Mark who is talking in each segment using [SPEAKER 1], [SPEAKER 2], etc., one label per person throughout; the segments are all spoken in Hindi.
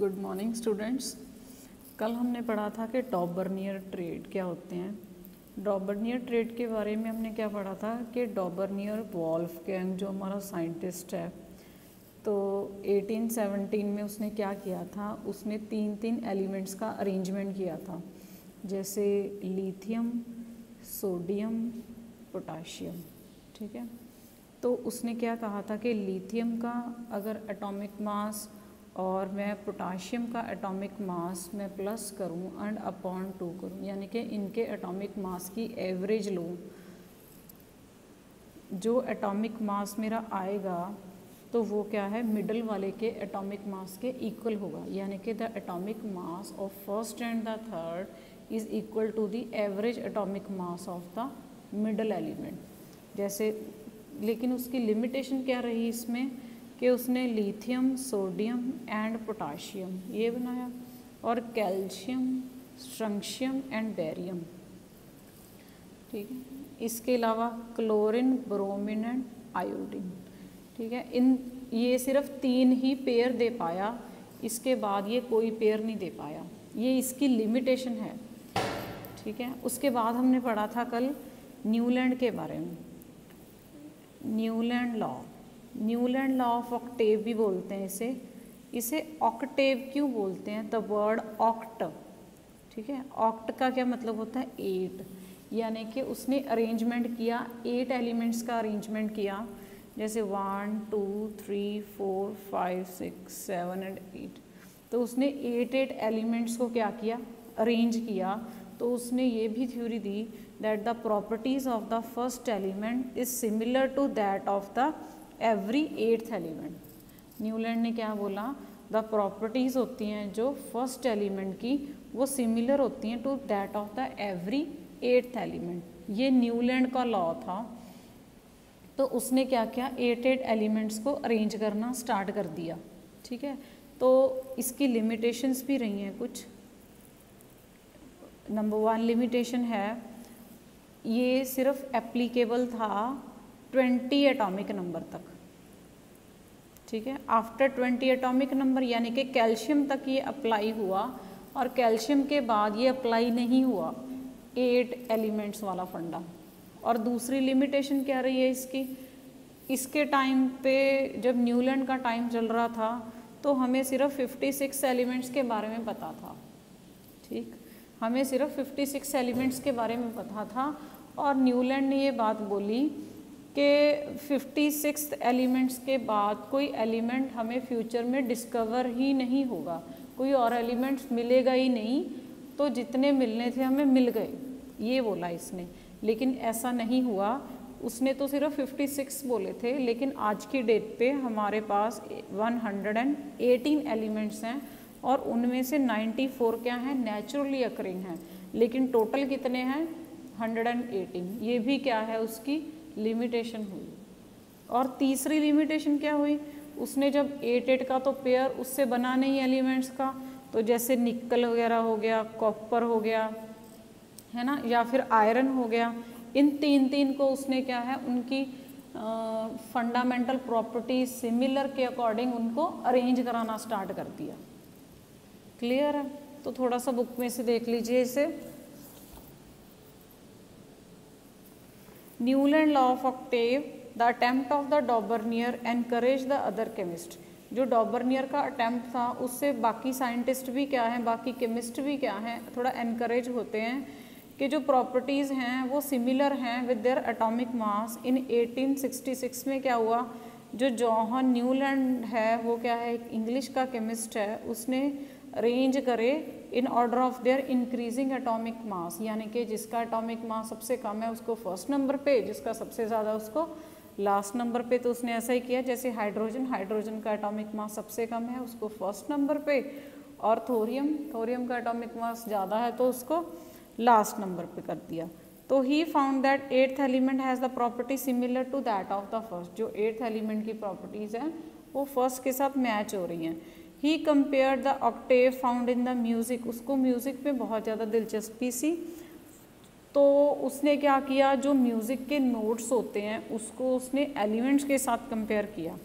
[SPEAKER 1] Good morning students. कल हमने पढ़ा था कि डॉबर्नियर ट्रेड क्या होते हैं। डॉबर्नियर ट्रेड के बारे में हमने क्या पढ़ा था कि डॉबर्नियर वोल्फगैंग जो हमारा साइंटिस्ट है, तो 1817 में उसने क्या किया था, उसने तीन एलिमेंट्स का अरेंजमेंट किया था, जैसे लिथियम, सोडियम, पोटाशियम। ठीक है, तो उसने क्या कहा था कि लिथियम का अगर एटॉमिक मास और मैं पोटाशियम का एटॉमिक मास मैं प्लस करूं एंड अपॉन 2 करूं, यानी कि इनके एटॉमिक मास की एवरेज लूं, जो एटॉमिक मास मेरा आएगा तो वो क्या है, मिडल वाले के एटॉमिक मास के इक्वल होगा, यानी कि the atomic mass of first and the third is equal to the average atomic mass of the middle element. जैसे, लेकिन उसकी लिमिटेशन क्या रही इसमें कि उसने लिथियम, सोडियम एंड पोटाशियम ये बनाया, और कैल्शियम, स्ट्रंशियम एंड बेरियम। ठीक है, इसके अलावा क्लोरीन, ब्रोमीन एंड आयोडीन। ठीक है, इन ये सिर्फ 3 ही पेयर दे पाया, इसके बाद ये कोई पेयर नहीं दे पाया, ये इसकी लिमिटेशन है। ठीक है, उसके बाद हमने पढ़ा था कल न्यूलैंड के बारे में, Newland law. Newland law of octave भी बोलते हैं इसे ऑक्टेव क्यों बोलते हैं, द वर्ड ऑक्ट। ठीक है, ऑक्ट का क्या मतलब होता है, 8, यानी कि उसने अरेंजमेंट किया, 8 एलिमेंट्स का अरेंजमेंट किया, जैसे 1 2 3 4 5 6 7 एंड 8। तो उसने 8 एलिमेंट्स को क्या किया, अरेंज किया। तो उसने ये भी थ्योरी दी that the properties of the first element is similar to that of the every 8th element. Newland ने क्या बोला, द प्रॉपर्टीज़ होती हैं जो फर्स्ट एलिमेंट की वो सिमिलर होती हैं to that of the every 8th element. ये न्यूलैंड का लॉ था। तो उसने क्या किया, 8 एलिमेंट्स को अरेंज करना स्टार्ट कर दिया। ठीक है, तो इसकी लिमिटेशंस भी रही हैं कुछ। नंबर 1 लिमिटेशन है, ये सिर्फ एप्लीकेबल था 20 एटॉमिक नंबर तक। ठीक है, आफ्टर 20 एटॉमिक नंबर यानी कि कैल्शियम तक ये अप्लाई हुआ, और कैल्शियम के बाद ये अप्लाई नहीं हुआ 8 एलिमेंट्स वाला फंडा। और दूसरी लिमिटेशन क्या रही है इसकी, इसके टाइम पे जब न्यूलैंड का टाइम चल रहा था तो हमें सिर्फ 56 एलिमेंट्स के बारे में पता था। ठीक, हमें सिर्फ 56 एलिमेंट्स के बारे में पता था, और न्यूलैंड ने ये बात बोली कि 56 एलिमेंट्स के बाद कोई एलिमेंट हमें फ्यूचर में डिस्कवर ही नहीं होगा, कोई और एलिमेंट्स मिलेगा ही नहीं, तो जितने मिलने थे हमें मिल गए, ये बोला इसने। लेकिन ऐसा नहीं हुआ, उसने तो सिर्फ 56 बोले थे, लेकिन आज की डेट पे हमारे पास 118 एलिमेंट्स हैं, और उनमें से 94 क्या हैं, नेचुरली अकरिंग हैं, लेकिन टोटल कितने हैं, 118। ये भी क्या है, उसकी लिमिटेशन हुई। और तीसरी लिमिटेशन क्या हुई, उसने जब 8 का तो पेयर उससे बना नहीं एलिमेंट्स का, तो जैसे निकल वगैरह हो गया, कॉपर हो गया, है ना, या फिर आयरन हो गया, इन तीन को उसने क्या है, उनकी फंडामेंटल प्रॉपर्टी सिमिलर के अकॉर्डिंग उनको अरेंज कराना स्टार्ट कर दिया। क्लियर है, तो थोड़ा सा बुक में से देख लीजिए इसे। Newland law of octave, the attempt of the Dobereiner encourage the other chemist. जो डॉबर्नियर का अटेम्प्ट था उससे बाकी साइंटिस्ट भी क्या हैं, बाकी केमिस्ट भी क्या हैं, थोड़ा एनकरेज होते हैं कि जो प्रॉपर्टीज़ हैं वो सिमिलर हैं विद देयर एटॉमिक मास। इन 1866 में क्या हुआ, जो जॉन न्यूलैंड है वो क्या है, एक इंग्लिश का केमिस्ट है, उसने अरेंज करे in order of their increasing atomic mass, यानी कि जिसका एटॉमिक मास सबसे कम है उसको फर्स्ट नंबर पे, जिसका सबसे ज़्यादा उसको लास्ट नंबर पे। तो उसने ऐसा ही किया, जैसे हाइड्रोजन का एटॉमिक मास सबसे कम है उसको फर्स्ट नंबर पे, और थोरियम का एटॉमिक मास ज़्यादा है तो उसको लास्ट नंबर पे कर दिया। तो he found that 8th element has the property similar to that of the first. जो 8th एलिमेंट की प्रॉपर्टीज़ हैं वो फर्स्ट के साथ मैच हो रही हैं। He compare the octave found in the music, उसको म्यूज़िक में बहुत ज़्यादा दिलचस्पी सी, तो उसने क्या किया, जो म्यूज़िक के नोट्स होते हैं उसको उसने एलिमेंट्स के साथ कंपेयर किया।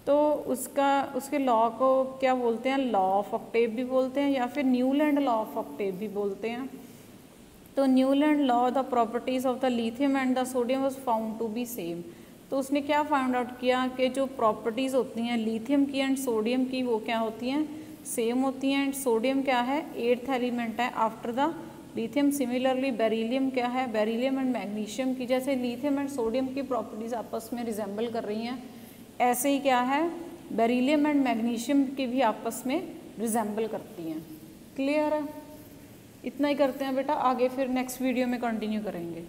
[SPEAKER 1] तो उसके लॉ को क्या बोलते हैं, लॉ ऑफ ऑक्टेव भी बोलते हैं या फिर न्यूलैंड लॉ ऑफ ऑक्टेव भी बोलते हैं। तो Newland law, the properties of the lithium and the sodium was found to be same. तो उसने क्या फाइंड आउट किया कि जो प्रॉपर्टीज़ होती हैं लिथियम की एंड सोडियम की वो क्या होती हैं, सेम होती हैं। एंड सोडियम क्या है, 8th एलिमेंट है after the lithium. Similarly beryllium क्या है, बेरिलियम एंड मैग्नीशियम की जैसे लिथियम एंड सोडियम की प्रॉपर्टीज़ आपस में रिजेंबल कर रही हैं, ऐसे ही क्या है बेरिलियम एंड मैग्नीशियम की भी आपस में रिजेंबल करती हैं। क्लियर है? इतना ही करते हैं बेटा, आगे फिर नेक्स्ट वीडियो में कंटिन्यू करेंगे।